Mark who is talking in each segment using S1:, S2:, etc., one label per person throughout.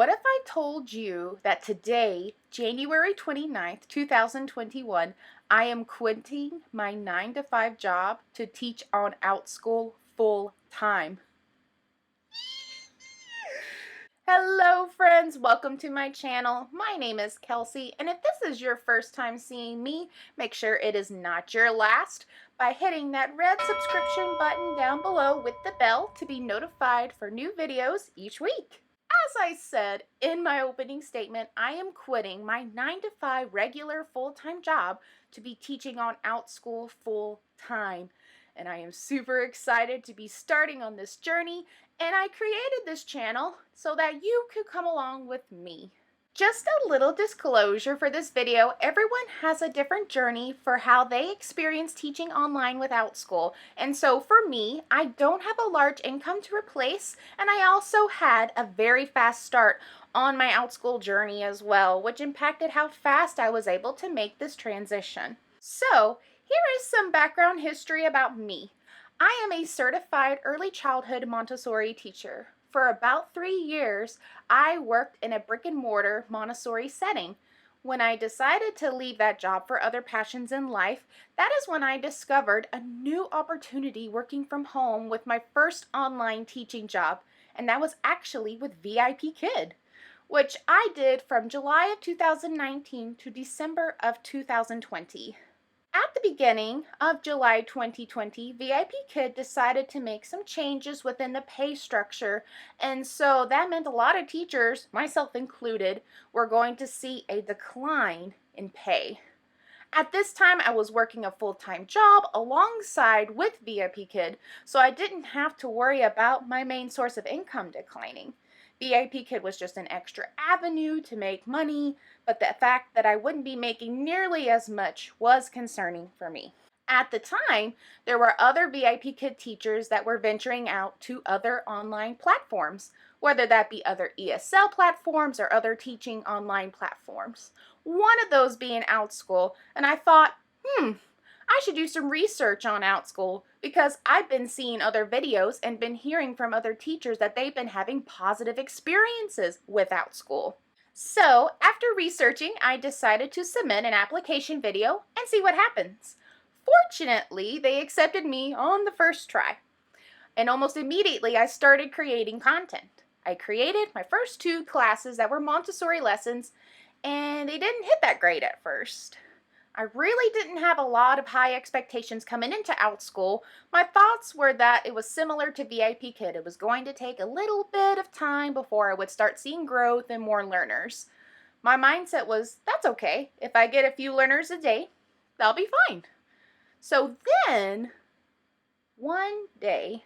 S1: What if I told you that today, January 29th, 2021, I am quitting my 9 to 5 job to teach on Outschool full time? Hello friends, welcome to my channel. My name is Kelsey, and if this is your first time seeing me, make sure it is not your last by hitting that red subscription button down below with the bell to be notified for new videos each week. As I said in my opening statement, I am quitting my 9 to 5 regular full-time job to be teaching on Outschool full-time. And I am super excited to be starting on this journey, and I created this channel so that you could come along with me. Just a little disclosure for this video, everyone has a different journey for how they experience teaching online with Outschool. And so for me, I don't have a large income to replace, and I also had a very fast start on my Outschool journey as well, which impacted how fast I was able to make this transition. So here is some background history about me. I am a certified early childhood Montessori teacher. For about 3 years, I worked in a brick and mortar Montessori setting. When I decided to leave that job for other passions in life, that is when I discovered a new opportunity working from home with my first online teaching job, and that was actually with VIP Kid, which I did from July of 2019 to December of 2020. At the beginning of July 2020, VIP Kid decided to make some changes within the pay structure, and so that meant a lot of teachers, myself included, were going to see a decline in pay. At this time, I was working a full-time job alongside with VIP Kid, so I didn't have to worry about my main source of income declining. VIP Kid was just an extra avenue to make money, but the fact that I wouldn't be making nearly as much was concerning for me. At the time, there were other VIP Kid teachers that were venturing out to other online platforms, whether that be other ESL platforms or other teaching online platforms. One of those being Outschool, and I thought, I should do some research on Outschool because I've been seeing other videos and been hearing from other teachers that they've been having positive experiences with Outschool. So after researching, I decided to submit an application video and see what happens. Fortunately, they accepted me on the first try, and almost immediately I started creating content. I created my first 2 classes that were Montessori lessons, and they didn't hit that great at first. I really didn't have a lot of high expectations coming into Outschool. My thoughts were that it was similar to VIP Kid. It was going to take a little bit of time before I would start seeing growth and more learners. My mindset was, that's okay. If I get a few learners a day, that'll be fine. So then, one day,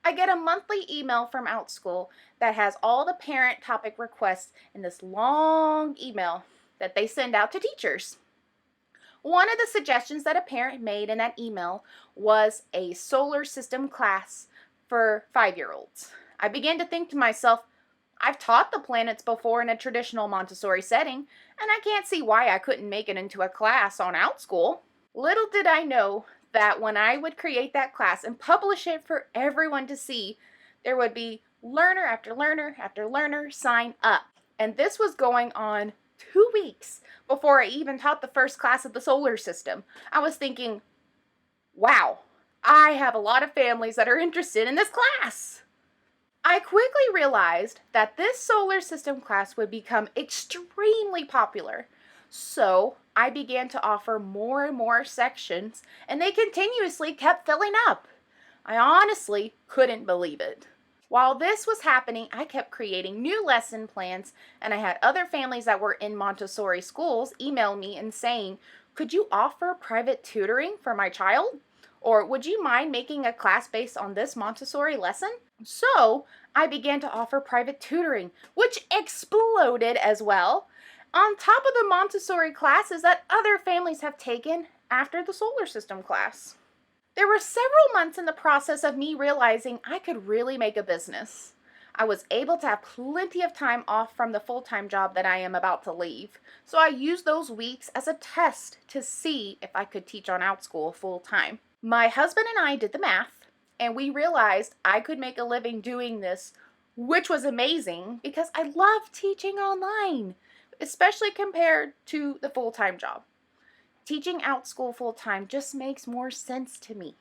S1: I get a monthly email from Outschool that has all the parent topic requests in this long email that they send out to teachers. One of the suggestions that a parent made in that email was a solar system class for 5-year-olds. I began to think to myself, I've taught the planets before in a traditional Montessori setting, and I can't see why I couldn't make it into a class on Outschool. Little did I know that when I would create that class and publish it for everyone to see, there would be learner after learner after learner sign up. And this was going on 2 weeks before I even taught the first class of the solar system. I was thinking, wow, I have a lot of families that are interested in this class. I quickly realized that this solar system class would become extremely popular. So I began to offer more and more sections, and they continuously kept filling up. I honestly couldn't believe it. While this was happening, I kept creating new lesson plans, and I had other families that were in Montessori schools email me and saying, could you offer private tutoring for my child? Or would you mind making a class based on this Montessori lesson? So I began to offer private tutoring, which exploded as well, on top of the Montessori classes that other families have taken after the solar system class. There were several months in the process of me realizing I could really make a business. I was able to have plenty of time off from the full-time job that I am about to leave, so I used those weeks as a test to see if I could teach on Outschool full-time. My husband and I did the math, and we realized I could make a living doing this which was amazing because I love teaching online, especially compared to the full-time job. Teaching Outschool full-time just makes more sense to me.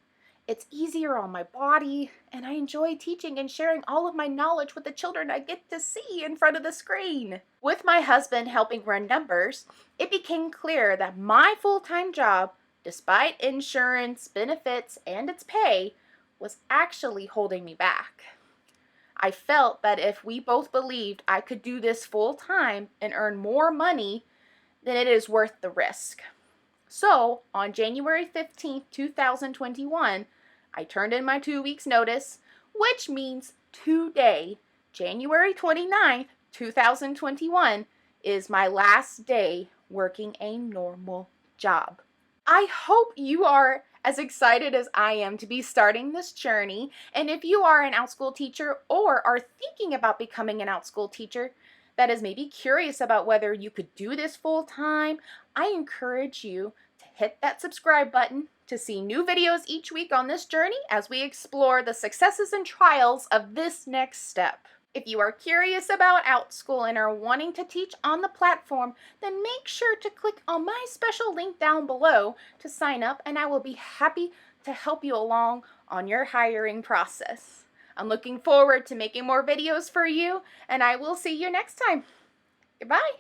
S1: It's easier on my body, and I enjoy teaching and sharing all of my knowledge with the children I get to see in front of the screen. With my husband helping run numbers, it became clear that my full-time job, despite insurance, benefits, and its pay, was actually holding me back. I felt that if we both believed I could do this full-time and earn more money, then it is worth the risk. So, on January 15th, 2021, I turned in my 2 weeks notice, which means today, January 29th, 2021, is my last day working a normal job. I hope you are as excited as I am to be starting this journey, and if you are an Outschool teacher or are thinking about becoming an Outschool teacher that is maybe curious about whether you could do this full time, I encourage you to hit that subscribe button to see new videos each week on this journey as we explore the successes and trials of this next step. If you are curious about Outschool and are wanting to teach on the platform, then make sure to click on my special link down below to sign up, and I will be happy to help you along on your hiring process. I'm looking forward to making more videos for you, and I will see you next time. Goodbye.